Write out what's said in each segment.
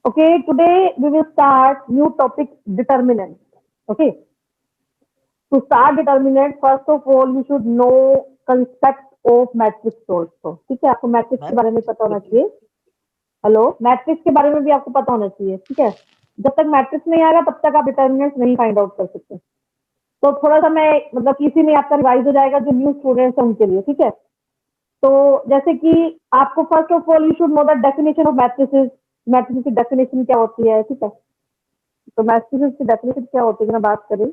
Okay, today we will start new topic determinant. Okay, to start determinant, first of all you should know concept of matrix also. ठीक है, आपको matrix के ma'am बारे में पता होना चाहिए. हेलो, मैट्रिक्स के बारे में भी आपको पता होना चाहिए. ठीक है, जब तक मैट्रिक्स नहीं आएगा तब तक आप डिटर्मिनेंट नहीं फाइंड आउट कर सकते. तो थोड़ा सा मैं मतलब इसी में आपका रिवाइज हो जाएगा जो न्यू स्टूडेंट्स हैं उनके लिए. ठीक है, तो जैसे कि आपको first of all you should know the definition of matrices. Matrix की डेफिनेशन क्या होती है. ठीक है, तो मैट्रिसेस की डेफिनेशन क्या होती है, अगर बात करें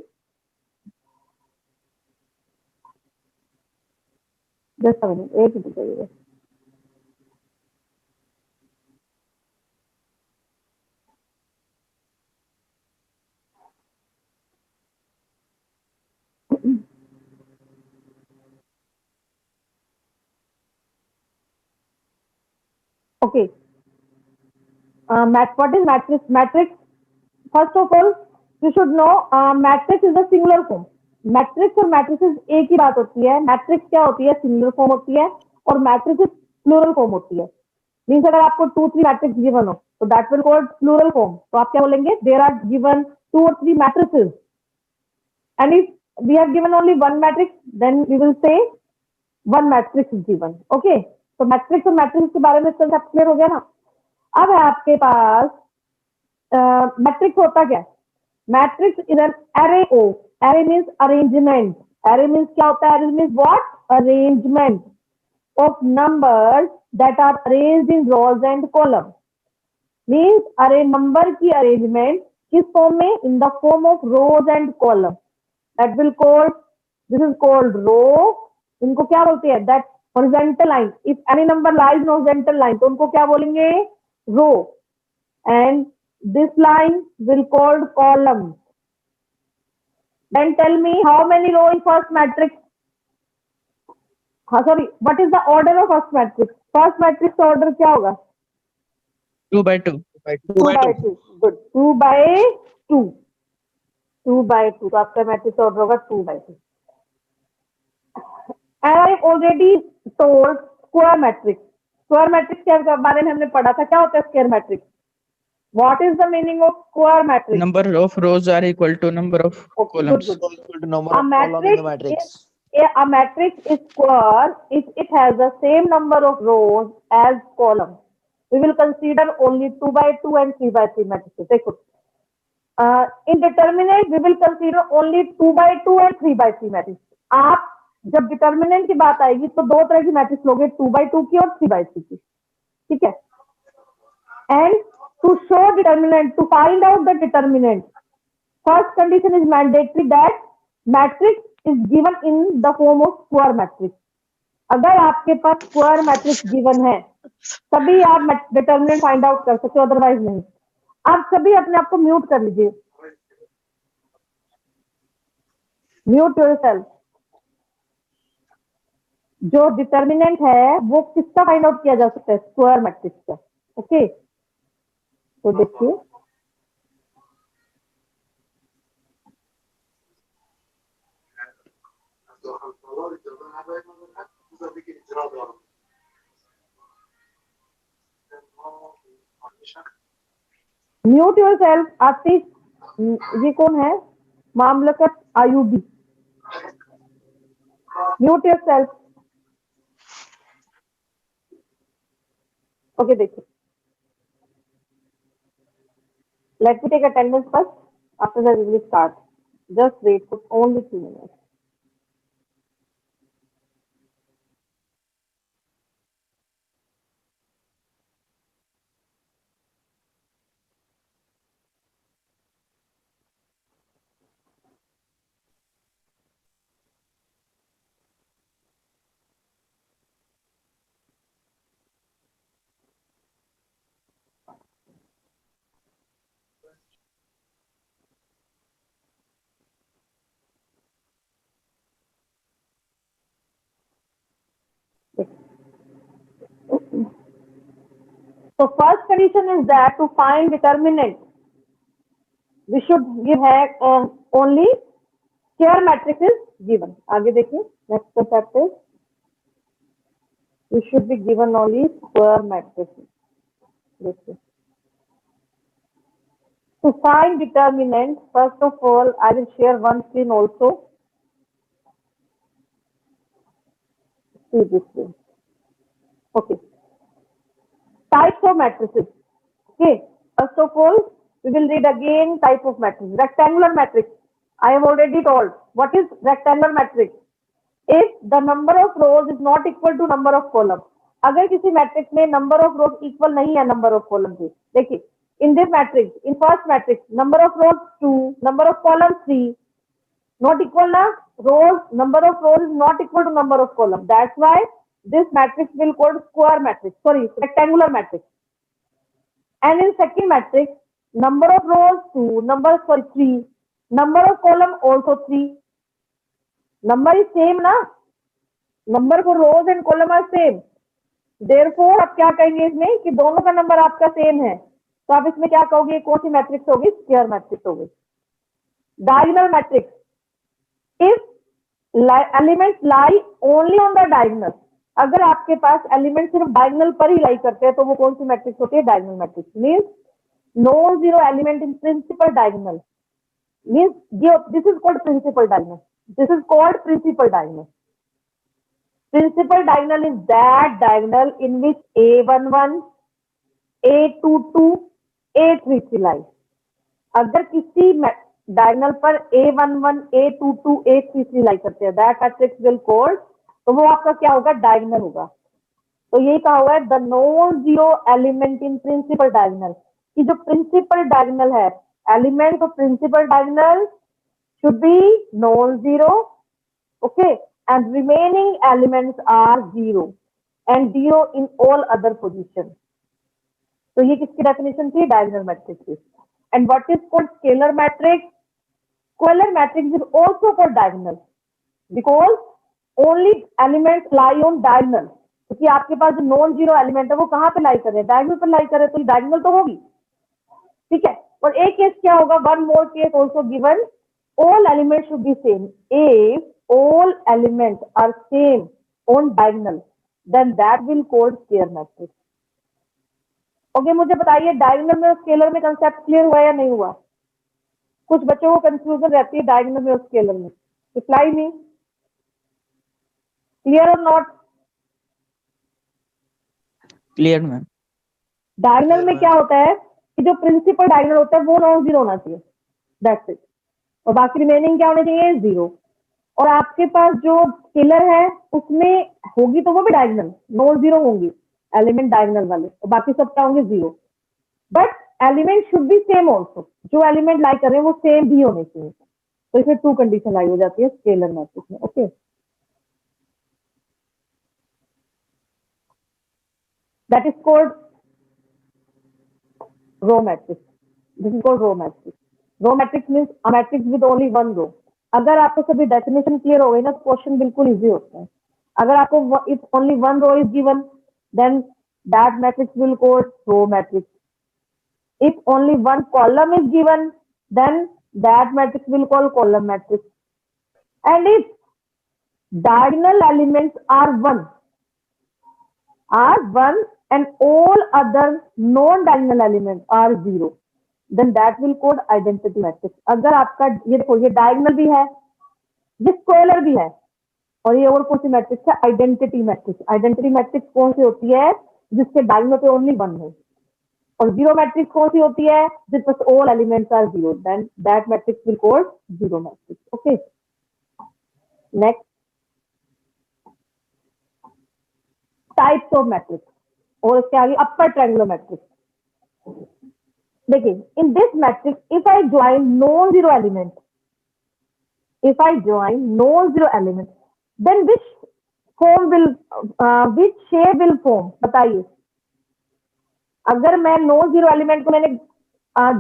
जस्ट एक मिनट चाहिए. Okay, what is matrix? Matrix, first of all, you should know matrix is a singular form. Matrix और मैट्रिसेस एक ही बात होती है. मैट्रिक्स क्या होती है, सिंगुलर फॉर्म होती है, और मैट्रिसेस प्लूरल फॉर्म होती है. मीन्स अगर आपको 2-3 मैट्रिक्स गिवन हो तो that will called plural form. तो आप क्या बोलेंगे, there are given 2 or 3 matrices, and if we have given only 1 matrix then we will say 1 matrix is given. Okay, तो मैट्रिक्स और मैट्रिक्स के बारे में कंसेप्ट क्लियर हो गया ना. अब है आपके पास मैट्रिक्स होता क्या है. Matrix is an array of, array means arrangement. Array means क्या होता है, array means what, arrangement of numbers that are arranged in rows and column. Means array number की अरेंजमेंट किस फॉर्म में, in the form of rows and column. That will called, this is called row. इनको क्या बोलते हैं, that horizontal line. If any number lies in horizontal line तो उनको क्या बोलेंगे, रो. And this line will called column. Then tell me how many row in first matrix. Sorry, what is the order of first matrix? First matrix order क्या होगा, 2/2. 2 by 2. Good, 2 by 2. 2 by 2, तो आपका matrix order होगा 2 by 2. And I already told square matrix. Square matrix के बारे में हमने पढ़ा था. क्या होता है square matrix? What is the meaning of square matrix? Number of rows are equal to number of columns. Good. equal to number of column in the matrix. A matrix is square if it has the same number of rows as columns. We will consider only 2 by 2 and 3 by 3 matrices. देखो, in determinant we will consider only 2 by 2 and 3 by 3 matrices. आप जब determinant की बात आएगी तो दो तरह की मैट्रिक्स लोगे, 2 by 2 की और 3 by 3 की. ठीक है, and to show determinant, to find out the determinant, first condition is mandatory that matrix is given in the form of square matrix. अगर आपके पास स्क्वायर मैट्रिक्स गिवन है तभी आप डिटर्मिनेंट फाइंड आउट कर सकते हो, अदरवाइज नहीं. आप सभी अपने आप को म्यूट कर लीजिए, म्यूट योरसेल्फ. जो डिटर्मिनेंट है वो किसका फाइंड आउट किया जा सकता है, स्क्वायर मैट्रिक्स का. ओके, तो देखिए म्यूट योरसेल्फ. आतिश, ये कौन है, मामलकत आयुबी, म्यूट योरसेल्फ. ओके, देखिए, let me take attendance first. After that we will start. Just wait for only 2 minutes. So first condition is that to find determinant, we should give only square matrix is given. आगे देखिए, next concept is we should be given only square matrix. देखिए, To find determinant, first of all, I will share one screen also. See this screen. Okay. Types of matrices. Okay. First of all, we will read again type of matrix. Rectangular matrix. I have already told. What is rectangular matrix? If the number of rows is not equal to number of columns. अगर किसी matrix में number of rose equal नहीं है number of column के, देखिए in this matrix, in first matrix number of rose 2, number of column 3, not equal na rows, number of rows is not equal to number of columns. That's why this matrix will called square matrix, sorry, rectangular matrix. And in second matrix, number of rows 2, number sorry 3, number of column also 3. Number is same ना, number for rows and column are same. Therefore आप क्या कहेंगे इसमें कि दोनों का number आपका same है, तो आप इसमें क्या कहोगे, कौन सी मैट्रिक्स होगी, स्क्वायर मैट्रिक्स होगी. Diagonal matrix, if elements lie only on the diagonal, अगर आपके पास एलिमेंट सिर्फ डायगोनल पर ही लाई करते हैं तो वो कौन सी मैट्रिक्स होती है, diagonal matrix. Means non zero element in principal diagonal, means this is called principal diagonal. This is called principal diagonal. Principal diagonal is that diagonal in which A11, A22, A33 lie. अगर किसी diagonal पर A11, A22, A33 लाई करते हैं, that matrix will called, तो वो आपका क्या होगा, डायगोनल होगा. तो यही कहा हुआ है the non zero element in principal diagonal, कि जो प्रिंसिपल डायगोनल है, element of principal diagonal should be non-zero, okay, and remaining elements are zero and zero in all other positions. तो ये किसकी डेफिनेशन थी, डायगोनल मैट्रिक्स की. And what is called scalar matrix? Scalar matrix is also called diagonal because only elements lie on diagonal. क्योंकि आपके पास जो non zero element है वो कहाँ पे लाई कर रहे हैं, डायगोनल पर लाई कर रहे हैं, तो डायगोनल तो होगी. ठीक है. और एक केस क्या होगा, one more case also given, all elements should be same. If all elements are same on diagonal, then that will called square matrix. Okay, मुझे बताइए डायगोनल में और स्केलर में कंसेप्ट क्लियर हुआ या नहीं हुआ? कुछ बच्चों को कंफ्यूजन रहती है डायगोनल में और स्केलर में. रिप्लाई मी, क्लियर और नॉट? Clear ma'am. डायगोनल में क्या होता है कि जो प्रिंसिपल डायगोनल होता है वो नॉन जीरो होना चाहिए, दैट्स इट. और बाकी रिमेनिंग क्या होने चाहिए, जीरो. और आपके पास जो स्केलर है उसमें होगी तो वो भी डायगोनल, नॉन जीरो होंगी एलिमेंट डायगोनल वाले, और बाकी सब क्या होंगे, zero. But element should be same also, जो एलिमेंट लाई कर रहे हैं वो सेम भी होने चाहिए. तो इसमें टू कंडीशन लाई हो जाती है स्केलर मैट्रिक्स में. Okay, that is called row matrix. This is called row matrix. Row matrix means a matrix with only one row. अगर आपको सभी डेफिनेशन क्लियर हो गई ना तो क्वेश्चन बिल्कुल इजी होता है. अगर आपको if only one row is given then that matrix will called row matrix. If only one column is given then that matrix will called column matrix. And if diagonal elements are one and all other non-diagonal elements are zero, then that will called identity matrix. अगर आपका ये देखो ये diagonal भी है, ये square भी है, और ये और कौन सी मैट्रिक्स है, आइडेंटिटी मैट्रिक्स. आइडेंटिटी मैट्रिक्स कौन सी होती है, जिसके डायगोनल पे ओनली वन हो. और जीरो मैट्रिक्स कौन सी होती है, जिसपे all elements are zero, then that matrix will called zero matrix. Okay, next types of matrix. और इसके आगे अपर ट्रायंगुलर मैट्रिक्स. देखिए in this matrix if I join non zero element, if I join non-zero element, then which shape will form? बताइए. अगर मैं non zero element को मैंने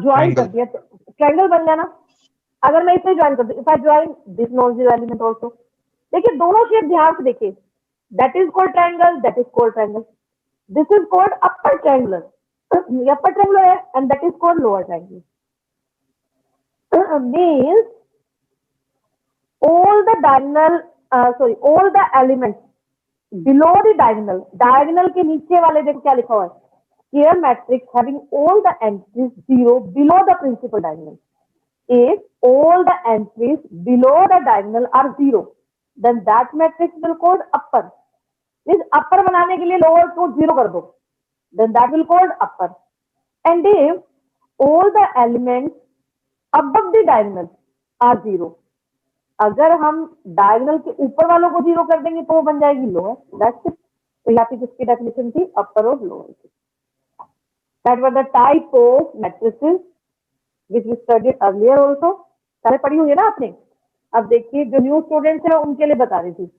join कर दिया तो ट्रायंगल बन गया ना. अगर मैं इसे ज्वाइन कर दूं, if I join this non-zero element also, देखिए दोनों शेप ध्यान से देखिए, that is called triangle, that is called triangle. This is called upper triangular. ये upper triangular है and that is called lower triangle. Means all the diagonal all the elements below the diagonal, diagonal के नीचे वाले देखो क्या लिखा हुआ है, square matrix having all the entries 0 below the principal diagonal. If all the entries below the diagonal are 0, then that matrix will called upper. Means upper बनाने के लिए lower को 0 कर दो, then that will called upper. And if all the elements above the diagonal are 0, अगर हम diagonal के ऊपर वालों को 0 कर देंगे तो वो बन जाएगी लोअर. That's it. तो यहाँ पे किसकी डेफिनेशन थी? अपर और लोअर की. That were the type of matrices which we studied earlier also. सारे पढ़ी हुई है ना आपने. अब देखिए जो न्यू स्टूडेंट्स हैं उनके लिए बता रही थी.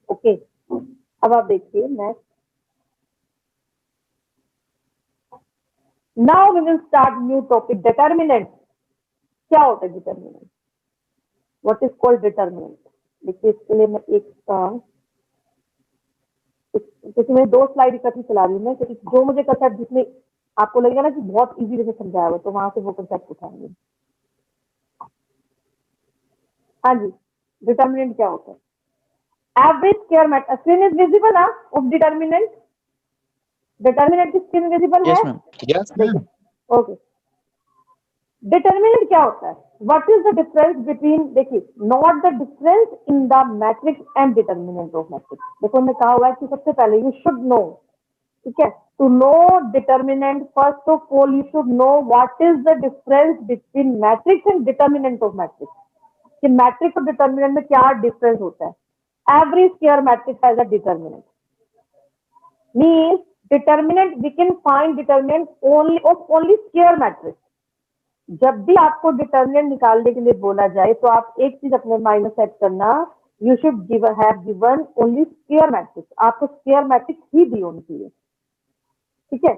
ओके अब आप देखिए next. Now we will start new topic determinant. क्या होता है determinant? What is called determinant? देखिए इसके लिए मैं क्योंकि मैं 2 स्लाइड इकट्ठी चला रही हूँ मैं, क्योंकि जो मुझे कंसेप्ट जिसमें आपको लगेगा ना कि बहुत इजी वे से समझाया हुआ तो वहां से वो कंसेप्ट उठाएंगे. हाँ जी, डिटर्मिनेंट क्या होता है? Average square matrix. Screen is visible ना ऑफ डिटर्मिनेंट? डिटर्मिनेंट की स्क्रीन विजिबल है? Yes, ma'am. Yes, ma'am. Okay. Determinant क्या होता है? What is the difference between, देखिए not the difference in the matrix and determinant of matrix. देखो मैं कहा हुआ है कि सबसे पहले यू शुड नो, ठीक है, to know determinant first of all you should know what is the difference between matrix and determinant of matrix. कि मैट्रिक्स और डिटर्मिनेंट में क्या डिफरेंस होता है. Every square matrix has a determinant. Means determinant we can find determinant only of only square matrix. जब भी आपको determinant निकालने के लिए बोला जाए तो आप एक चीज अपने माइंड में सेट करना, you should have given only square matrix. आपको स्क्वायर मैट्रिक्स ही दी होनी चाहिए. ठीक है,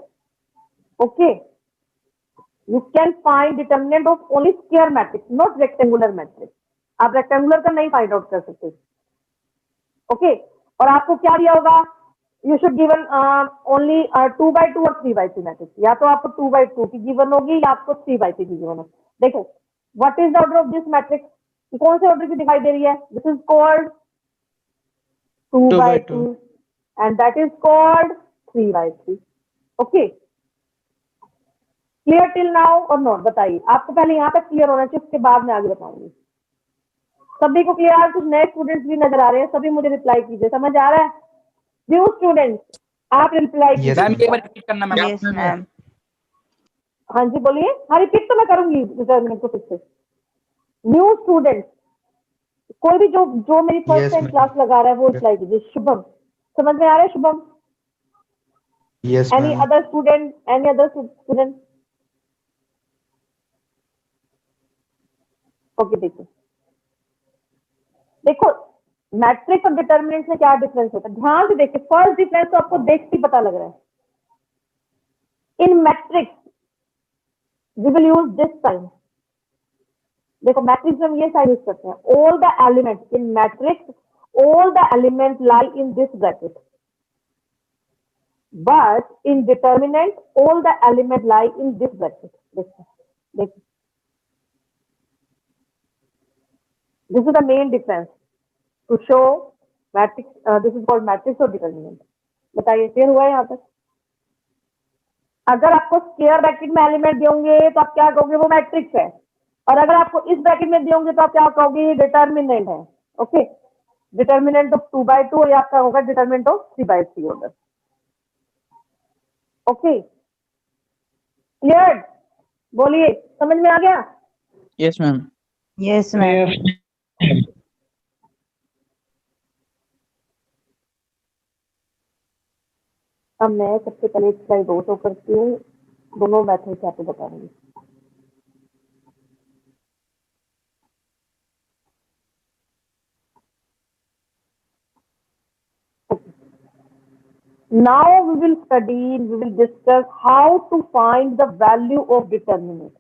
okay. You can find determinant of only square matrix, not rectangular matrix. आप रेक्टेंगुलर का नहीं फाइंड आउट कर सकते. ओके. और आपको क्या दिया होगा? यू शुड गिवन ओनली 2/2 और 3/3 मैट्रिक्स. या तो आपको 2/2 की गिवन होगी या आपको 3/3 की गिवन होगी. देखो what is the order of this matrix? कौन से ऑर्डर की दिखाई दे रही है? This is called 2/2 and that is called 3/3. Okay, clear till now और नॉट? बताइए, आपको पहले यहाँ तक क्लियर होना चाहिए, उसके बाद मैं आगे बताऊंगी. सभी को क्लियर? कुछ नए स्टूडेंट्स भी नजर आ रहे हैं, सभी मुझे रिप्लाई कीजिए. समझ आ रहा है? न्यू स्टूडेंट्स आप रिप्लाई कीजिए. मैम एक बार रिपीट करना मैम. Yes, ma'am. हाँ जी बोलिए. हाँ रिपीट तो मैं करूंगी डिटर्मिनेंट को फिर से. न्यू स्टूडेंट्स कोई भी जो जो मेरी first Yes, time ma'am. Class लगा रहा है वो रिप्लाई कीजिए. शुभम समझ में आ रहा है? Shubham, Yes, any ma'am. Other student? Any other student? Okay देखिए, देखो मैट्रिक्स और डिटर्मिनेंट में क्या डिफरेंस होता है. ध्यान से देखिए. फर्स्ट डिफरेंस तो आपको देख के पता लग रहा है. In matrix we will use this sign. देखो मैट्रिक्स में हम ये साइन यूज करते हैं. All the elements in matrix, all the elements lie in this bracket. But in determinant all the element lie in this bracket. देखिए देखिए, this is the main difference to show matrix. This is called matrix और determinant. बताइए clear हुआ है यहाँ तक? अगर आपको स्क्वायर ब्रैकेट में एलिमेंट दियोगे तो आप क्या कहोगे? वो मैट्रिक्स है. और अगर आपको इस ब्रैकेट में दियोगे तो आप क्या कहोगे? ये डिटर्मिनेंट है. ओके, डिटर्मिनेंट ऑफ 2/2 और ये आपका होगा determinant of 3/3 order. Okay clear? बोलिए, समझ में आ गया? Yes, ma'am. Yes, ma'am. अब मैं सबसे पहले एक स्लाइड दो शो करती हूँ. दोनों मैथड आपको बताऊंगी. Now we will study, we will discuss how to find the value of determinant.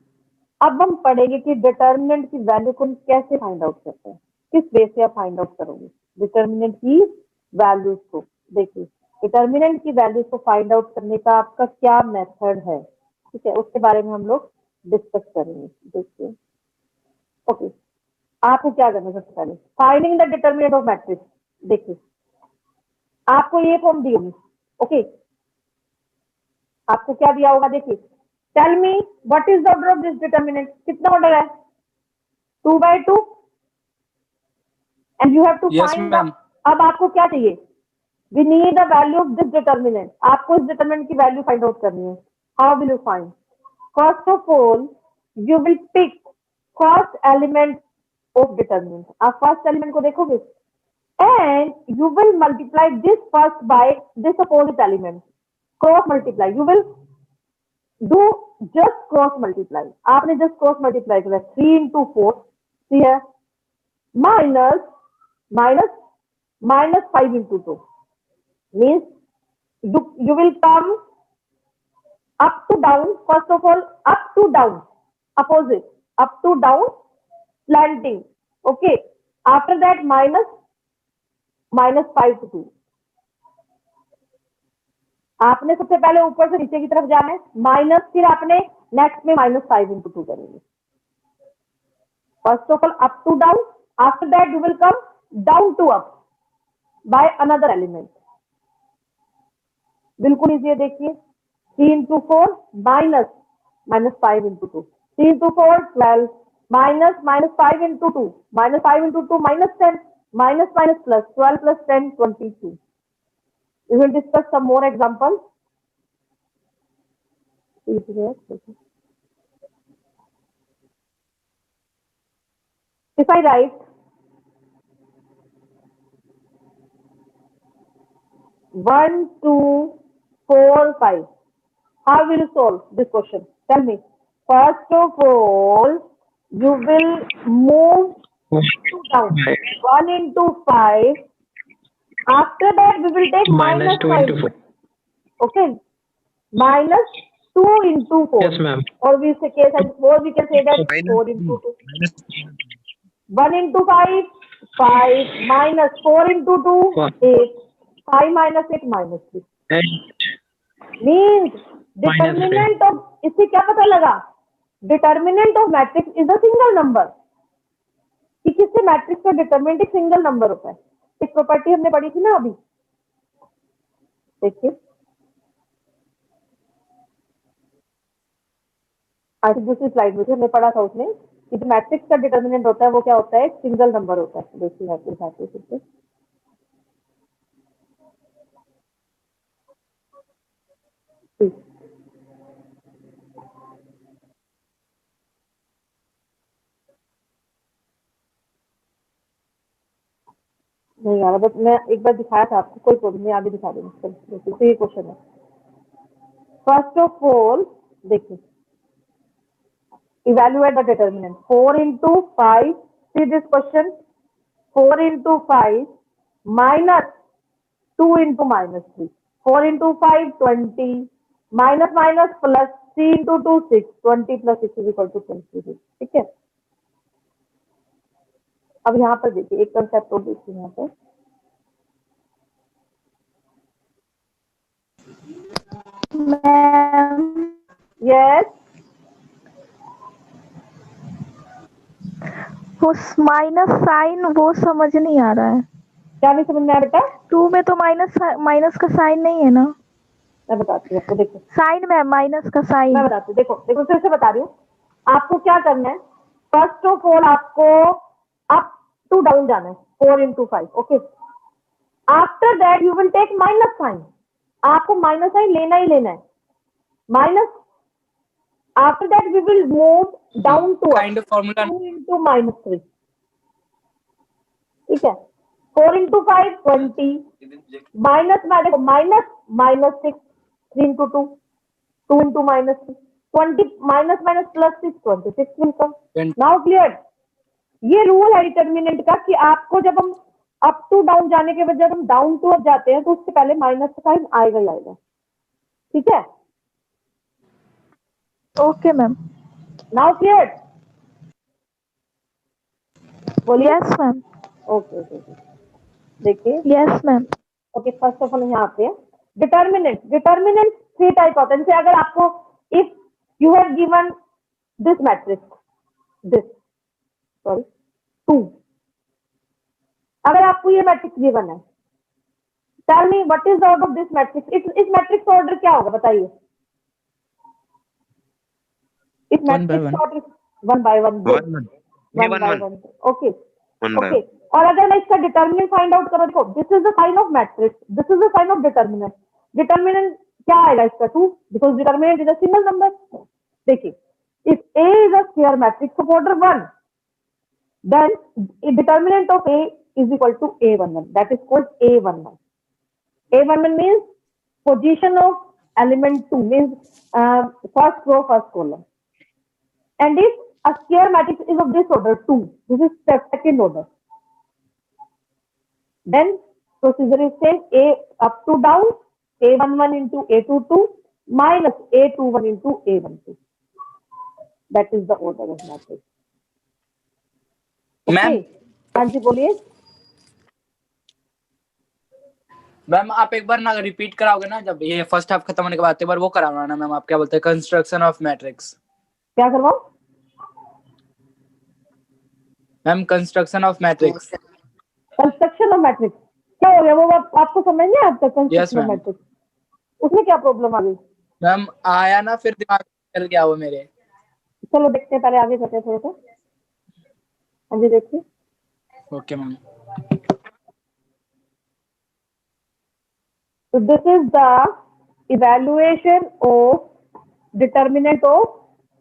अब हम पढ़ेंगे कि डिटर्मिनेंट की वैल्यू को कैसे फाइंड आउट करते हैं. किस वे से आप फाइंड आउट करोगे डिटर्मिनेंट की वैल्यूज को. देखिए डिटर्मिनेंट की वैल्यूज को फाइंड आउट करने का आपका क्या मेथड है, ठीक है, उसके बारे में हम लोग डिस्कस करेंगे. देखिए ओके, आपको क्या करना है सबसे पहले? Finding the determinant of matrix. देखिए आपको ये फॉर्म दी होगी. ओके, आपको क्या दिया होगा, देखिए tell me what is the order of this determinant, कितना ऑर्डर है 2/2 and you have to Yes, find ma'am. अब आपको क्या चाहिए, we need the value of this determinant, आपको इस डिटर्मिनेंट की वैल्यू फाइंड आउट करनी है। How will you find, first of all you will pick first element of determinant, आप फर्स्ट एलिमेंट को देखोगे and you will multiply this first by this opposite element, cross multiply, you will do just cross multiply, आपने just cross multiply किया 3 into 4 see है minus minus minus 5 into 2 means you will come up to down, first of all up to down opposite, up to down slanting, okay, after that minus 5 to 2, आपने सबसे पहले ऊपर से नीचे की तरफ जाना है माइनस, फिर आपने नेक्स्ट में -5 into 2 करेंगे, first of all up to down, after that you will come down to up by another element, बिल्कुल इजी है, देखिए 3 into 4 minus -5 into 2, 3 into 4 12 minus -5 into 2 -5 into 2 -10 minus plus 12 plus 10 22. We will discuss some more examples. If I write 1 2 4 5, how will you solve this question? Tell me. First of all, you will move down 1 into 5. After that, we will take minus 2 5. into 4. Okay, minus 2 into 4. Yes, ma'am. Or we say case and 4, we can say that 4 into 2. 1 into 5, 5 minus 4 into 2, 8. 5 minus 8 minus 3. 8. Means determinant of, इससे क्या पता लगा, determinant of matrix is a single number. कि किससे matrix का determinant एक single number होता है, एक प्रॉपर्टी हमने पढ़ी थी ना अभी, देखिए आज दूसरी स्लाइड में हमने पढ़ा था उसमें कि जो मैट्रिक्स का डिटरमिनेंट होता है वो क्या होता है, एक सिंगल नंबर होता है, देखिए आपके साथ से नहीं यार, बस मैं एक बार दिखाया था आपको, कोई प्रॉब्लम नहीं, आगे दिखा देंगे। तो ये क्वेश्चन है, फर्स्ट ऑफ ऑल देखिए evaluate the determinant 4 into 5, see this question 4 into 5 minus 2 into minus 3, 4 into 5 20 minus minus plus 3 into 2 6, 20 plus 6 is equal to 26, ठीक है। अब यहाँ पर देखिए एक कंसेप्ट और देखिए यहाँ पर, यस वो माइनस साइन वो समझ नहीं आ रहा है, क्या नहीं समझ में आया बेटा, 2 में तो माइनस का साइन नहीं है ना, मैं बताती हूँ आपको, देखो साइन में माइनस का साइन, मैं बताती हूँ, देखो देखो फिर से बता रही हूँ, आपको क्या करना है, फर्स्ट ऑफ ऑल आपको अप टू डाउन जाना है 4 into 5, okay, after that you will take minus sign, आपको माइनस साइन लेना ही लेना है, minus, after that we will move down to Kind of formula. 2 into minus 3, ठीक है, 4 into 5 20 minus minus minus 6, 3 into 2 2 into minus 3 20 minus minus plus 6 26 will come. Now clear, ये rule है determinant का कि आपको जब हम अप टू डाउन जाने के बजाय हम डाउन टू अप जाते हैं तो उससे पहले माइनस का साइन आएगा ही आएगा, ठीक है। ओके मैम, नाउ क्लियर, बोलिए। यस मैम, ओके ओके देखिए, yes ma'am, okay first of all यहाँ आते हैं डिटर्मिनेंट, डिटर्मिनेंट 3 टाइप होते हैं, जैसे अगर आपको if you have given this matrix, this sorry 2, अगर आपको ये मैट्रिक्स गिवन है, tell me what is the order of this matrix, इस मैट्रिक्स का ऑर्डर क्या होगा बताइए, इस One by मैट्रिक्स one. का one by one one by one okay okay. और अगर मैं इसका डिटर्मिनेंट फाइंड आउट करूं, देखो this is the sign of matrix, this is the sign of determinant. Determinant क्या आएगा इसका 2, because determinant is a single number. देखिए if A is a square matrix of order 1, then determinant of A is equal to A11, that is called A11. A11 means position of element 2, means first row first column. And if a square matrix is of this order 2, this is the second order, then procedure is same, A up to down, A11 into A22 minus A21 into A12. That is the order of matrix. Ma'am हाँ जी बोलिए। Ma'am आप एक बार ना repeat कराओगे ना, जब ये first half खत्म होने के बाद एक बार वो कराना ना मैम, आप क्या बोलते हैं कंस्ट्रक्शन ऑफ मैट्रिक्स। क्या करवाओ ma'am construction of matrix. Construction of matrix क्या हो गया, वो आपको समझ नहीं आता Yes, construction of ma'am. Matrix, उसमें क्या प्रॉब्लम आ गई? मैम आया ना, फिर दिमाग चल गया वो मेरे। चलो देखते हैं, पहले आगे करते हैं थोड़ा सा। हाँ जी देखिए, okay ma'am. so this is the evaluation of determinant of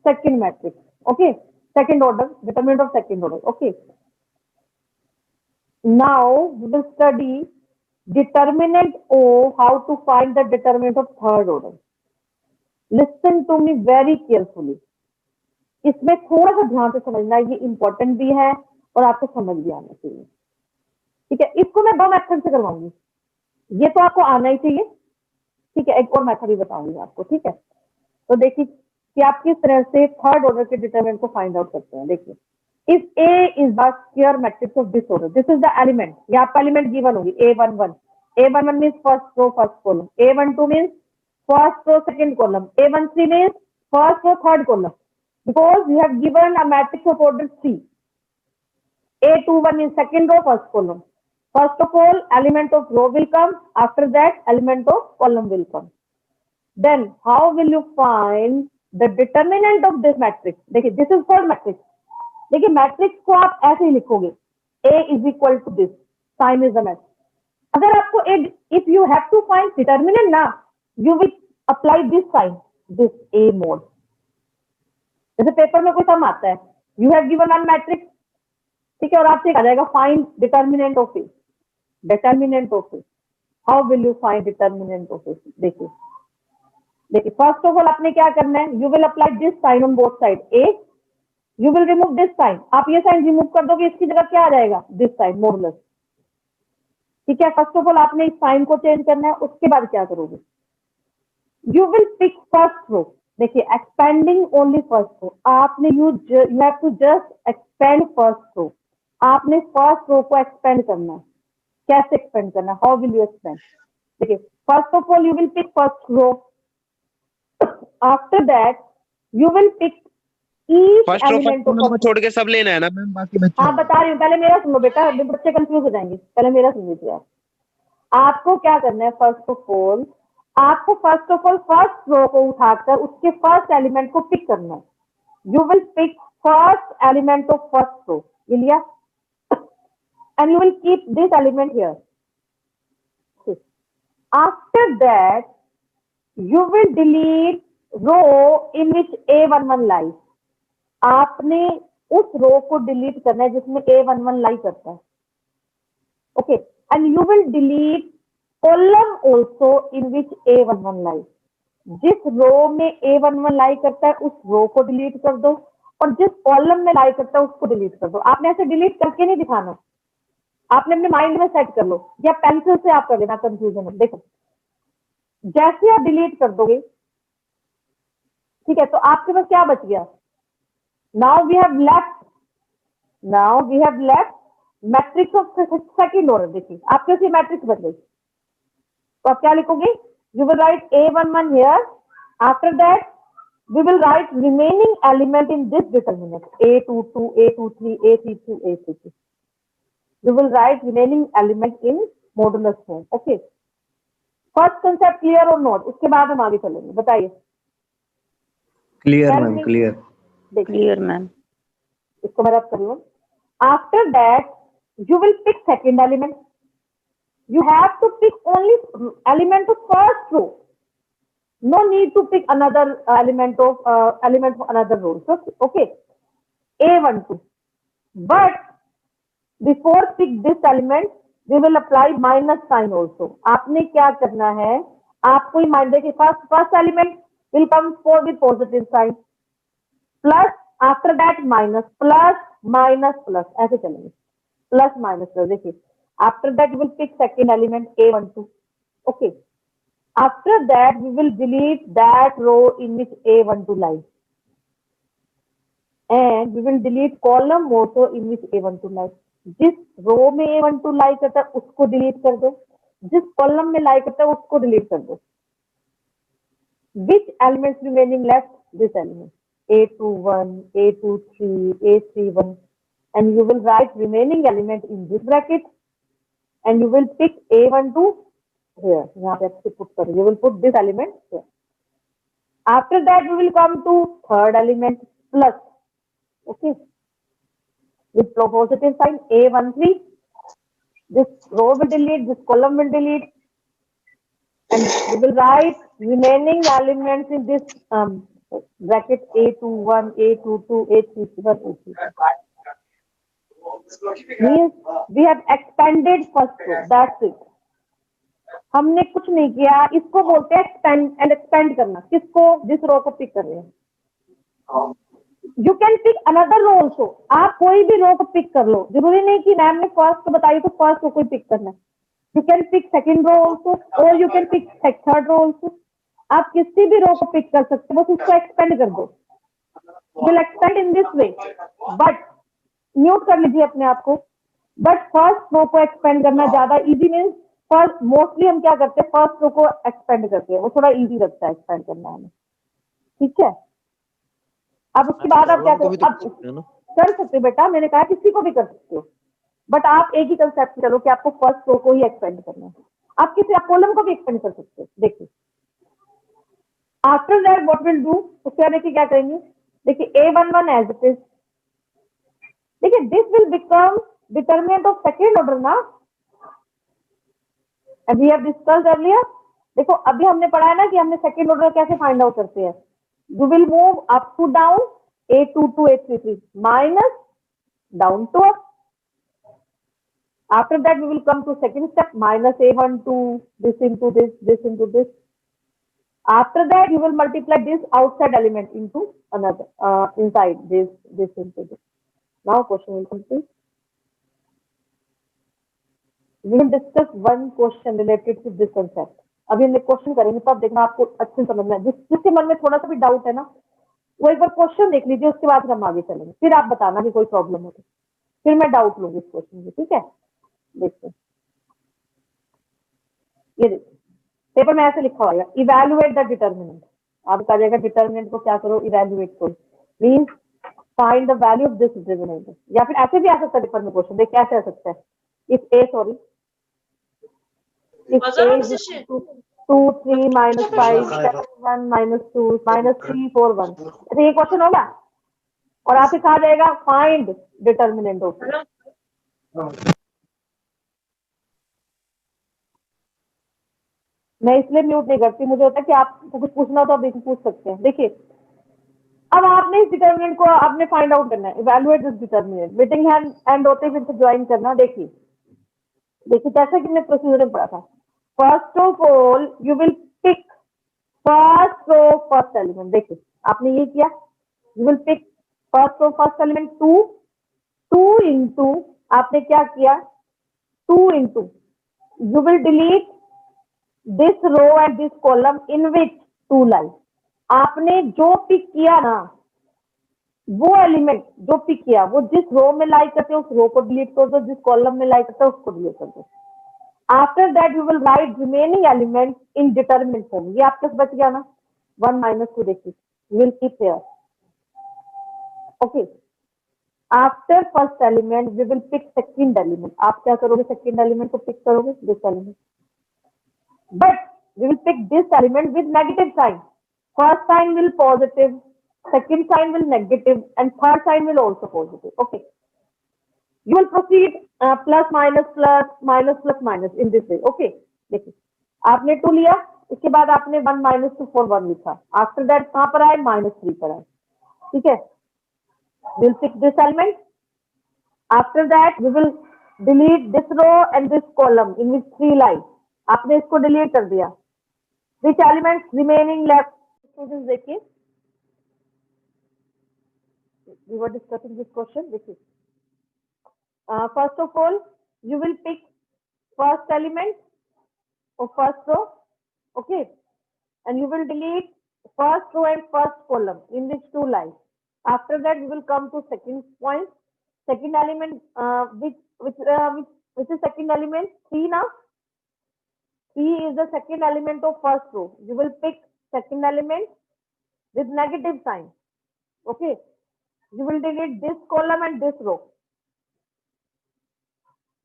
second matrix, okay, second order, determinant of second order, okay. Now we will study determinant of how to find the determinant of third order. Listen to me very carefully. इसमें थोड़ा सा ध्यान से समझना, ये important भी है और आपको समझ भी आना चाहिए, ठीक है। इसको मैं 2 मेथड से करवाऊंगी, ये तो आपको आना ही चाहिए, ठीक है। एक और मेथड भी बताऊंगी आपको, ठीक है। तो देखिए कि आप किस तरह से थर्ड ऑर्डर के डिटरमिनेंट को फाइंड आउट करते हैं। देखिए if A is the square matrix of this order, this is the element, ये आपका एलिमेंट गिवन होगी A11, A11 means first row first column, A12 means first row second column, A13 means first row third column, because you have given a matrix of order 3. A21 means second row first column. First of all, element of row will come. After that, element of column will come. Then, how will you find the determinant of this matrix? देखिए, this is called matrix. देखिए, matrix को आप ऐसे ही लिखोगे. A is equal to this. Sign is the matrix. अगर आपको if you have to find determinant ना, you will apply this sign, this A mode. जैसे पेपर में कोई सम आता है, you have given one matrix, ठीक है, और आपसे आ जाएगा find determinant of A. Determinant of A. How will you find determinant of A? देखिए first of all आपने क्या करना है, you will apply this sign on both sides A, you will remove this sign, आप ये sign remove कर दोगे, इसकी जगह क्या आ जाएगा, this sign मॉडुलस, ठीक है। फर्स्ट ऑफ ऑल आपने इस साइन को चेंज करना है, उसके बाद क्या करोगे, you will pick first row, देखिए एक्सपेंडिंग ओनली फर्स्ट रो, आपने you have to just expand first row, आपने फर्स्ट रो को एक्सपेंड करना है। कैसे एक्सपेंड करना है, हाउ विल यू एक्सपेंड? देखिए first of all you will pick first row, after that you will pick each element को छोड़ के सब लेना है ना मैम, बाकी बच्चे। हाँ बता रही हूँ, पहले मेरा सुनो बेटा, बच्चे कंफ्यूज हो जाएंगे, पहले मेरा सुन लीजिए आप। आपको क्या करना है, फर्स्ट ऑफ ऑल आपको फर्स्ट रो को उठाकर उसके फर्स्ट एलिमेंट को पिक करना है। You will pick first element of first row, ये लिया, and you will keep this element here. Okay. After that, you will delete row in which A11 lies. आपने उस रो को डिलीट करना है जिसमें A11 लाई करता है, okay, and you will delete column also in which A11 लाई। जिस रो में A11 लाई करता है उस रो को डिलीट कर दो, और जिस कॉलम में लाई करता है उसको डिलीट कर दो। आपने ऐसे डिलीट करके नहीं दिखाना, आपने अपने माइंड में सेट कर लो, या पेंसिल से आप कर देना, कंफ्यूजन है। देखो जैसे आप डिलीट कर दोगे, ठीक है, तो आपके पास क्या बच गया, now we have left matrix of second order. देखिए आपके पास ये मैट्रिक्स बच गई, तो आप क्या लिखोगे, you will write A11 here, after that we will write remaining element in this determinant, A22, A23, A32, A33. You will write remaining element in modulus form. Okay. First concept clear or not? उसके बाद हम आगे चलेंगे, बताइए। Clear ma'am, clear. देखिए clear ma'am. इसको मैं रब कर रही हूँ. After that, you will pick second element. You have to pick only element of first row. No need to pick another element of another row. So, okay, A12. But before pick this element, we will apply minus sign also. आपने क्या करना है? आपको ही मान दे कि first element will come for with positive sign. Plus after that minus plus minus plus ऐसे चलेंगे. Plus minus plus देखिए. After that we will pick second element A12. Okay. After that we will delete that row in which A12 lies. And we will delete column also in which A12 lies. जिस रो में A12 लाई करता है उसको delete कर दो, जिस column में लाई करता है उसको डिलीट कर दो. Which elements remaining left? This element A21, A23, A31, and you will write remaining element in this bracket, and you will pick A12 here. यहाँ पे आपसे put करो. You will put this element here. After that, we will come to third element plus. Okay. With positive sign A13, this row will delete, this column will delete, and we will write remaining elements in this bracket A21, A22, A31, A33. Means we have expanded first row. That's it. हमने कुछ नहीं किया. इसको बोलते हैं expand and expand करना. किसको? जिस रो को पिक कर रहे हैं. You can pick another row also. आप कोई भी रो को पिक कर लो. जरूरी नहीं कि मैम ने फर्स्ट को बताई तो फर्स्ट को कोई पिक करना है. You can pick second row also, or you can pick third row also. आप किसी भी रो को पिक कर सकते हो, बस उसको एक्सपेंड कर दो. Will expand in this way. But mute कर लीजिए अपने आप को. बट फर्स्ट रो को एक्सपेंड करना ज्यादा इजी मीन्स फर्स्ट मोस्टली हम क्या करते हैं फर्स्ट रो को एक्सपेंड करते हैं. वो थोड़ा इजी लगता है एक्सपेंड करना हमें. ठीक है. अब उसके बाद आप क्या करो? अब कर सकते हो बेटा. मैंने कहा किसी को भी कर सकते हो, बट आप एक ही कंसेप्ट करो कि आपको फर्स्ट रो को ही एक्सपेंड करना है. आप किसी आप कॉलम को भी एक्सपेंड कर सकते हो. देखिए after that what will do. उसके बाद देखिए क्या करेंगे. देखिए A11 एज इट इज. देखिए this will become determinant of second order ना. And we have discussed earlier. देखो अभी हमने पढ़ा है ना कि हमने सेकेंड ऑर्डर कैसे फाइंड आउट करते हैं. You will move up to down A22, A33 minus down to up. After that we will come to second step minus A12 this into this into this. After that you will multiply this outside element into another inside this into this. Now question will complete. We will discuss one question related to this concept. अभी हम question करेंगे तब देखना आपको अच्छे समझ में. जिसके मन में थोड़ा सा भी डाउट है ना वो एक बार क्वेश्चन देख लीजिए. उसके बाद हम आगे चलेंगे. फिर आप बताना कि कोई प्रॉब्लम हो तो फिर मैं डाउट लूंगी इस क्वेश्चन में. ठीक है. देखते ये देखिए पेपर में ऐसे लिखा होगा इवैल्यूएट द डिटर्मिनेंट. आप कहा जाएगा डिटर्मिनेंट को क्या करो इवैल्यूएट करो. Means find the value of this determinant. या फिर ऐसे भी आ सकता है पेपर में क्वेश्चन. देख कैसे आ सकता है. If A sorry if A is 2, 3, minus 5, 7, 1, minus 2, minus 3, 4, 1. तो ये क्वेश्चन होगा और आपसे कहा जाएगा फाइंड डिटर्मिनेंट ऑफ. मैं इसलिए म्यूट नहीं करती. मुझे होता है कि आपको कुछ पूछना हो तो आप पूछ सकते हैं. देखिए अब आपने इस डिटर्मिनेंट को आपने फाइंड आउट करना है. Evaluate this determinant. Waiting hand होते ही फिर से ज्वाइन करना. देखिए जैसा कि हमने प्रोसीजर में पढ़ा था. First of all, you will pick first row first element. देखिए आपने ये किया. You will pick first row first element 2 into आपने क्या किया 2 into you will delete this row and this column in which 2 lies. आपने जो पिक किया ना वो एलिमेंट जो पिक किया वो जिस रो में लाई करते हैं उस रो को डिलीट कर दो. जिस कॉलम में लाई करते हैं उसको डिलीट कर दो. After that you will write remaining elements in determinant form. ये आपके बच गया ना 1 minus 2. देखिए you will keep here. Okay. After first element we will pick second element. आप क्या करोगे second element को pick करोगे this element. But we will pick this element with negative sign. First sign will positive, second sign will negative, and third sign will also positive. Okay. You will proceed plus minus in this way. Okay. देखिए आपने 2 लिया, इसके बाद आपने 1 minus 2 4 1 लिखा, after that कहां पर आए -3 पर आए. ठीक है. We'll pick this element. After that we will delete this row and this column in which 3 lie. आपने इसको डिलीट कर दिया. Which elements remaining left? Students देखिए, we were discussing this question. देखिए, first of all, you will pick first element of first row, okay, and you will delete first row and first column in which 2 lie. After that, we will come to second point. Second element, which is second element? 3 now. 3 is the second element of first row. You will pick second element with negative sign. Okay. You will delete this column and this row.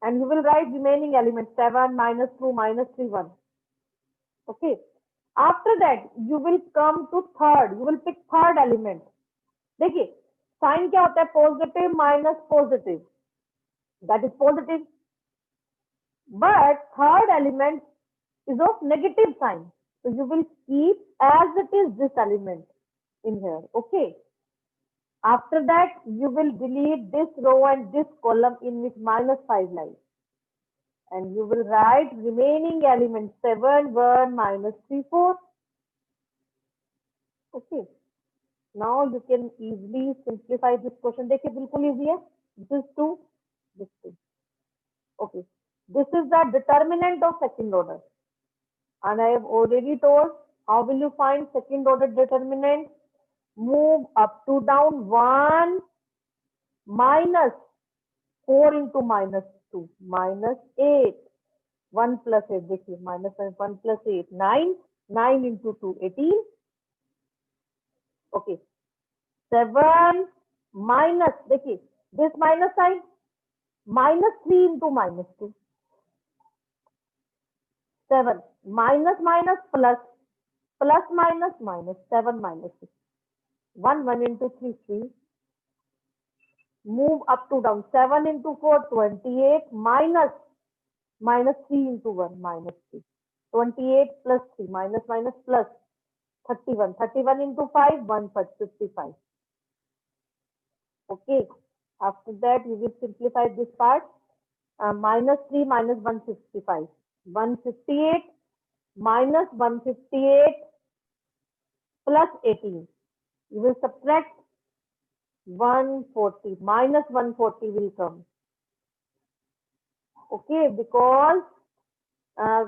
And you will write remaining elements 7, -2, -3, 1. Okay. After that, you will come to third. You will pick third element. देखिए, sign क्या होता है? Positive minus positive. That is positive. But third element is of negative sign. So you will keep as it is this element in here. Okay. After that, you will delete this row and this column in which -5 lies. And you will write remaining elements 7, 1, -3, 4. Okay. Now you can easily simplify this question. देखिए बिल्कुल easy है. This is 2, this 2. Okay. This is the determinant of second order. And I have already told how will you find second order determinant? Move up to down 1 minus 4 into -2 -8. 1 plus 8 देखिए -1 plus 8 9. 9 into 2 18. Okay. 7 minus देखिए this minus sign -3 into -2. 7 minus minus plus plus minus minus 7 minus 6. 1 1 into 3 3. Move up to down 7 into 4 28 minus 3 into 1 -3. 28 plus 3 minus minus plus 31. 31 into 5 55. Okay. After that, you will simplify this part. -3 minus 155. 158 minus 158 plus 18. You will subtract 140. Minus 140 will come. Okay, because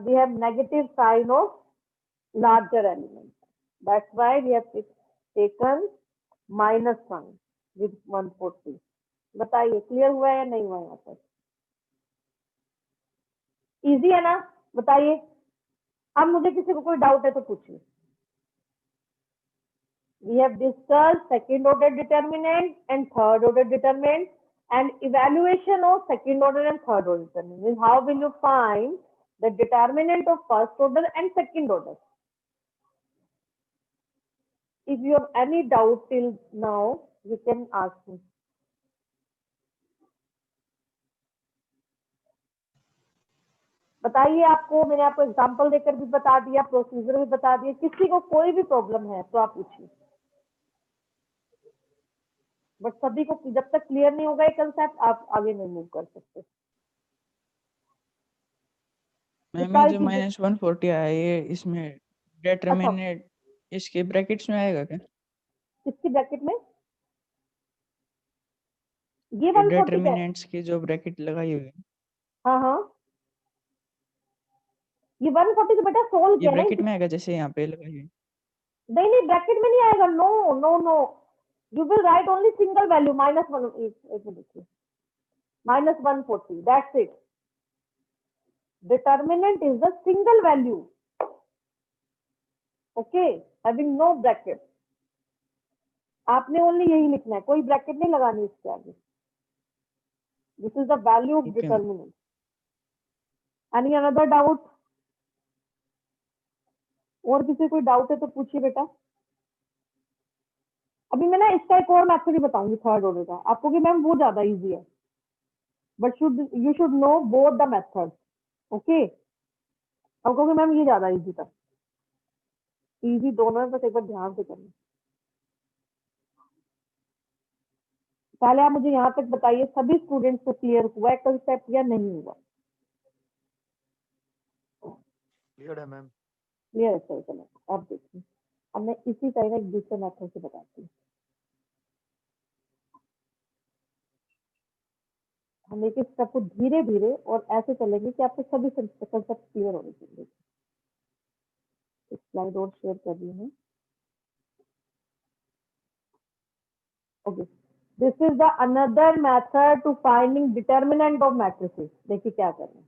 we have negative sign of larger element. That's why we have taken -1 with 140. बताइए clear हुआ है या नहीं हुआ यहाँ पर? Easy है ना? बताइए. अब मुझे किसी को कोई डाउट है तो पूछिए. We have discussed second order determinant and third order determinant and evaluation of second order and third order determinant. How will you find the determinant of first order and second order? If you have any doubt till now, you can ask me. बताइए. आपको मैंने आपको example देकर भी बता दिया, procedure भी बता दिया. किसी को कोई भी प्रॉब्लम है तो आप पूछिए. बट सभी को जब तक क्लियर नहीं होगा ये कंसेप्ट आप आगे नहीं मूव कर सकते. मैम ये जो -140 आया ये इसमें डिटरमिनेंट इसके ब्रैकेट्स में आएगा क्या? किसकी ब्रैकेट में? ये 140 है. डिटरमिनेंट्स की जो ब्रैकेट लगाई हुई है. हाँ हाँ. ये 140 तो बेटा सोल्व ये किया ना. ब्रैकेट में आएगा जैसे यहाँ पे लगाई हुई. नहीं नहीं ब्रैकेट में नहीं आएगा. No no no. You will write only single value -1. एक मिनट देखिए. -140. That's it. Determinant is the single value. Okay, having no bracket. आपने ओनली यही लिखना है, कोई ब्रैकेट नहीं लगानी इसके आगे. This is the value of determinant. Any another doubt? और किसी कोई डाउट है तो पूछिए बेटा. अभी मैं ना इसका एक और मेथड ही बताऊंगी थर्ड ऑर्डर का आपको कि मैम वो ज्यादा इजी है, but you should know both the method. Okay, अब कहोगे मैम ये ज्यादा इजी था, इजी दोनों है, बस एक बार ध्यान से करना। पहले आप मुझे यहाँ तक बताइए सभी स्टूडेंट्स को क्लियर हुआ है कंसेप्ट या नहीं हुआ? क्लियर है मैम। क्लियर है, सर चलो अब देखिए, अब मैं इसी तरह एक दूसरे मेथड से बताती हूँ। हम एक एक स्टेप को धीरे धीरे और ऐसे चलेंगे कि आपको सभी कंसेप्ट क्लियर होने चाहिए। एक स्लाइड और शेयर कर रही हूँ। Okay, this is the another method to finding determinant of matrices. देखिए क्या करना है।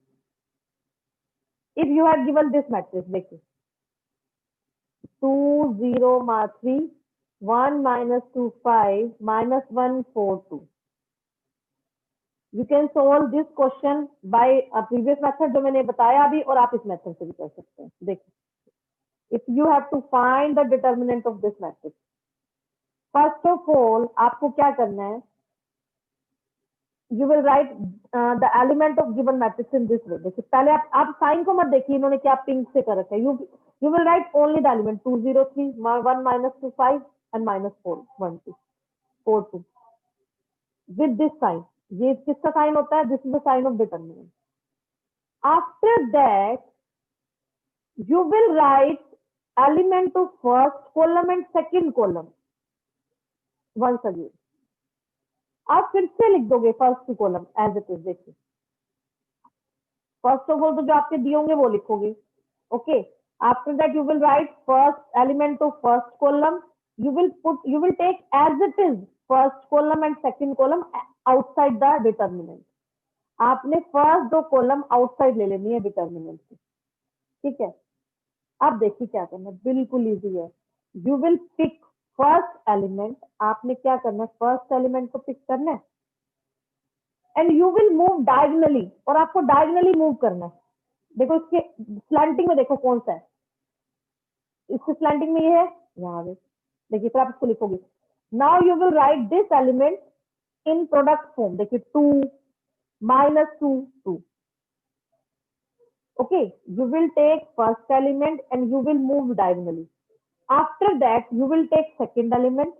इफ यू हैव गिवन दिस मैट्रिक्स, देखिए 2 0 3 1 -2 5 -1 4 2, you can solve this question by previous method जो मैंने बताया अभी, और आप इस मेथड से भी कर सकते हैं। देखिए, if you have to find the determinant of this matrix, first of all आपको क्या करना है, you will write the element of given matrix in this way. देखिए पहले आप साइन को मत देखिए, इन्होंने क्या पिंक से कर रखा है। You will write only the element 2 0 3 1 -2 5 and -4 1 2 4 2 with this sign. ये किसका साइन होता है? This is the sign of determinant. After that you will write element of first column and second column once again। आप फिर से लिख दोगे first column as it is. देखिए फर्स्ट ऑफ ऑल तो जो आपके दिए होंगे वो लिखोगे। Okay, after that you will write first element of first column, you will take as it is first column and second column outside the determinant। आपने first दो कॉलम आउटसाइड ले लेनी है डिटर्मिनेंट से, ठीक है। अब देखिए क्या करना है, बिल्कुल इजी है। You will pick first element, आपने क्या करना है, फर्स्ट एलिमेंट को पिक करना है and you will move diagonally, और आपको डायगनली मूव करना है। देखो इसके स्लैंटिंग में देखो कौन सा है, इसके स्लैंटिंग में ये है, यहाँ पे देखिए। फिर आप इसको लिखोगे। Now you will right this element in product form. देखिए 2 -2 2। Okay, you will take first element and you will move diagonally. After that, you will take second element,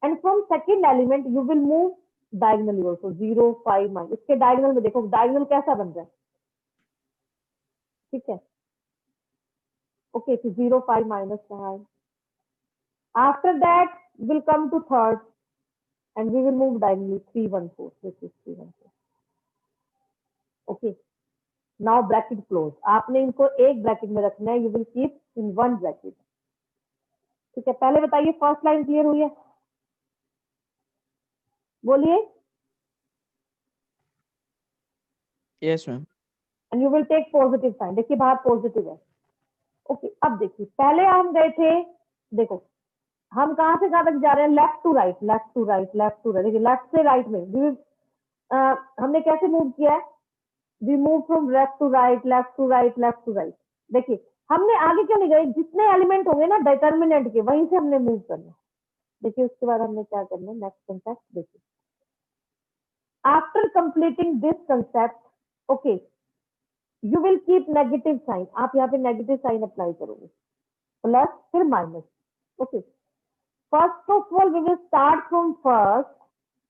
and from second element you will move diagonally also 0 5 minus। इसके diagonal में देखो diagonal कैसा बन रहा है, ठीक है। Okay, so 0 5 -5। After that, we'll come to third, and we will move diagonally 3 1 4। This is 3 1 4। Okay, now bracket close। आपने इनको एक ब्रैकेट में रखना है। You will keep in one bracket। ठीक है, पहले बताइए फर्स्ट लाइन क्लियर हुई है? बोलिए। Yes ma'am. And you will take positive sign. देखिए बाहर पॉजिटिव है। ओके, अब देखिए पहले हम गए थे, देखो हम कहां से कहां तक जा रहे हैं, left to right left to right left to right. देखिए लेफ्ट से राइट में हमने कैसे मूव किया है, we move from left to right left to right left to right. देखिए हमने आगे क्यों नहीं गए, जितने एलिमेंट होंगे ना डिटर्मिनेंट के वहीं से हमने मूव करना। देखिए उसके बाद हमने क्या करना है, नेक्स्ट कंसेप्ट देखिए। After completing this concept, okay, you will keep negative sign. आप यहाँ पे नेगेटिव साइन अप्लाई करोगे, प्लस फिर minus. Okay, first of all we will start from first.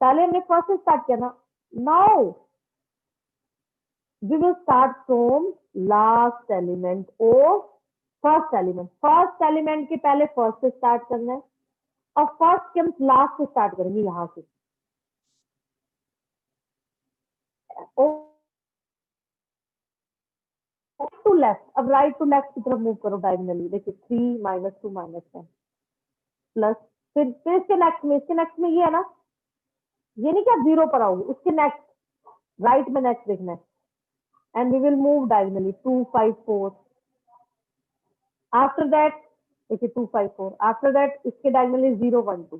पहले हमने फर्स्ट से स्टार्ट किया ना, now we will start from last element और फर्स्ट एलिमेंट। फर्स्ट एलिमेंट के पहले फर्स्ट से स्टार्ट करना है, और फर्स्ट के हम लास्ट से स्टार्ट करेंगे यहां से। टू लेफ्ट, अब राइट टू लेफ्ट की तरफ मूव करो डायगोनली। देखिए 3 -2 -10 प्लस फिर इसके नेक्स्ट में ये है ना, ये नहीं कि आप 0 पर आओगे, उसके नेक्स्ट राइट में नेक्स्ट देखना है। And we will move diagonally 2 5 4। After that देखिए 2 5 4। आफ्टर दैट इसके डायगोनली 0 1 2।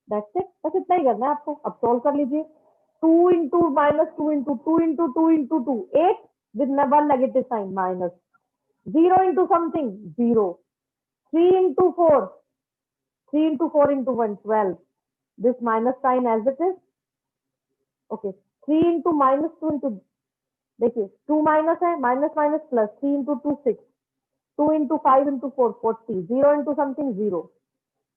दैट्स इट, बस इतना ही करना है आपको। अब सॉल्व कर लीजिए। 2 into -2 into 2 into 2 into 2 8 with one negative sign minus 0 into something 0। 3 into 4 3 into 4 into 1, 12. This minus sign as it is. Okay. 3 into minus 2 into, देखिए 2 minus है, minus minus plus 3 into 2 6, 2 into 5 into 4 40, 0 into something 0.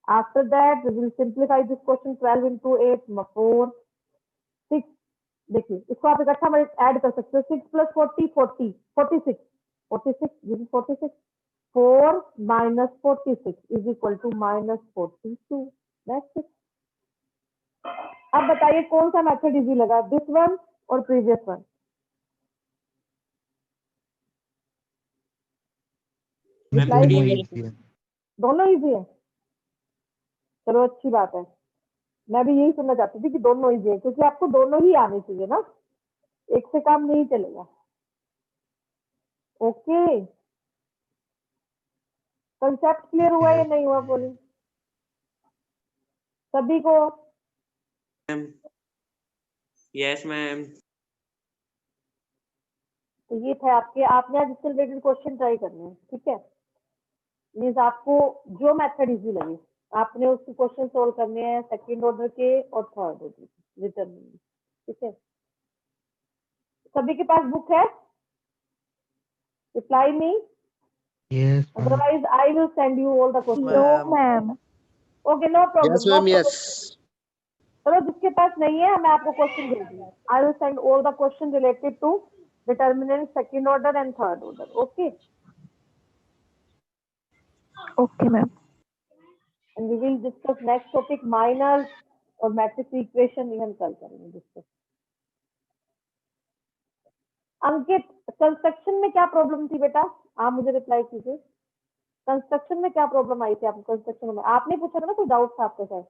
After that we will simplify this question. 12 into 8 4 6. देखिए इसको आप इकट्ठा add कर सकते हो. 6 plus 40 40 46 46. This is 46. 4 minus 46 is equal to minus 42. That's it. अब बताइए कौन सा मेथड इजी लगा, दिस वन और प्रीवियस वन? दोनों इजी है. चलो अच्छी बात है. मैं भी यही सुनना चाहती थी कि दोनों इजी है, क्योंकि आपको दोनों ही आने चाहिए ना, एक से काम नहीं चलेगा. ओके, कंसेप्ट क्लियर हुआ या नहीं हुआ बोली सभी को? Yes ma'am. तो ये था आपके, आपने आज इससे रिलेटेड क्वेश्चन ट्राई करने हैं. ठीक है, मीन्स आपको जो मेथड इजी लगे आपने उसके क्वेश्चन सोल्व करने हैं, सेकंड ऑर्डर के और थर्ड ऑर्डर के रिटर्न में. ठीक है, सभी के पास बुक है? Reply me, otherwise I will send you all the question. No, ma'am. Okay, no problem. Yes ma'am. Yes. चलो जिसके पास नहीं है मैं आपको क्वेश्चन दे दूंगा. I will send all the question related to determinant, second order and third order. Okay, Okay, ma'am. and we will discuss next topic minors और matrix equation भी हम कल करेंगे डिस्कस. अंकित, कंस्ट्रक्शन में क्या प्रॉब्लम थी बेटा? आप मुझे रिप्लाई कीजिए. कंस्ट्रक्शन में क्या प्रॉब्लम आई थी आपको? कंस्ट्रक्शन में आपने पूछा था ना, कोई डाउट था आपके साथ?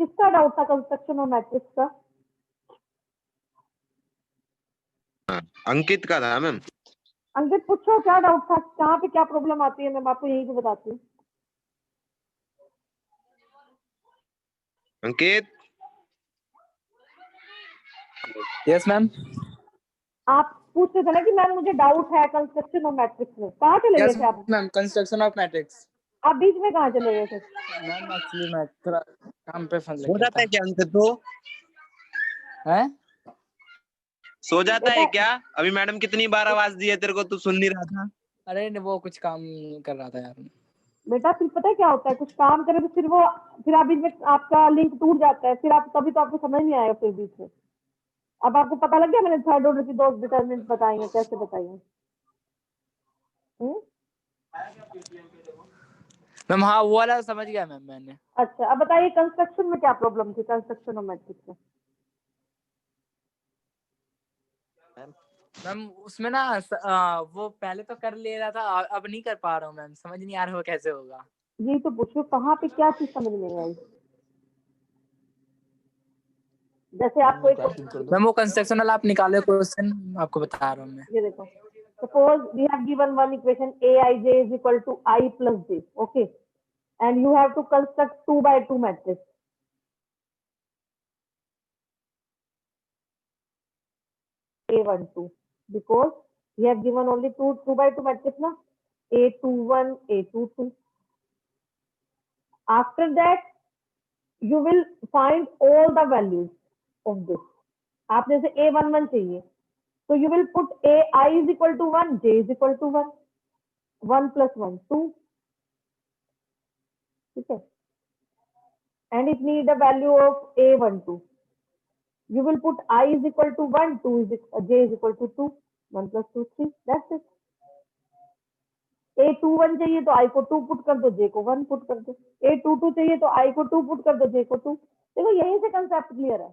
किसका डाउट था कंस्ट्रक्शन और मैट्रिक्स का? अंकित का था मैम. अंकित पूछो क्या डाउट था, कहाँ पे क्या प्रॉब्लम आती है, मैं आपको यही तो बताती हूँ. अंकित. Yes ma'am. आप पूछ रहे थे ना कि मैम मुझे डाउट है कंस्ट्रक्शन और मैट्रिक्स में. कहाँ चले गए यस थे आप? Ma'am, construction of matrix. आप बीच में कहाँ चले गए थे? मैम एक्चुअली मैं थोड़ा काम पे फंस सो गया जाता था. है क्या अंकित? तो हैं? सो जाता है बेटा- क्या? अभी मैडम कितनी बार आवाज दी है तेरे को, तू सुन नहीं रहा था? अरे वो कुछ काम कर रहा था यार. बेटा फिर पता है क्या होता है, कुछ काम करे तो फिर आप बीच में आपका लिंक टूट जाता है, फिर आप तभी तो आपको समझ नहीं आएगा फिर बीच में. अब आपको पता लग गया मैंने थर्ड ऑर्डर की 2 डिटरमिनेंट बताई हैं, कैसे बताई हैं? मैम हाँ वो वाला समझ गया मैम मैंने. अच्छा, अब बताइए कंस्ट्रक्शन में क्या प्रॉब्लम थी, कंस्ट्रक्शन और मैट्रिक्स में? मैम उसमें ना वो पहले तो कर ले रहा था, अब नहीं कर पा रहा हूँ मैम. समझ नहीं आ रहा वो कैसे होगा. यही तो पूछो, कहाँ पे क्या चीज समझ नहीं आई? जैसे आपको एक, मैम वो कंस्ट्रक्शन वाला आप निकाले क्वेश्चन, आपको बता रहा हूँ मैं. ये देखो, suppose we have given one equation aij is equal to I plus j, okay, and you have to construct 2 by 2 matrix. A12, because we have given only 2 by 2 matrix na, A21 A22. After that you will find all the values of this. आपने से A11 चाहिए, so you will put ai is equal to 1, j is equal to 1, 1 plus 1 2. ठीक है, and it need a value of A12. You will put I is equal to 1, 2 is j is equal to 2, 1 plus 2 3. That's it. A21 चाहिए तो I को 2 put कर दो, j को 1 put कर दो. A22 चाहिए तो I को 2 पुट कर दो, j को 2. देखो यहीं से कंसेप्ट क्लियर है.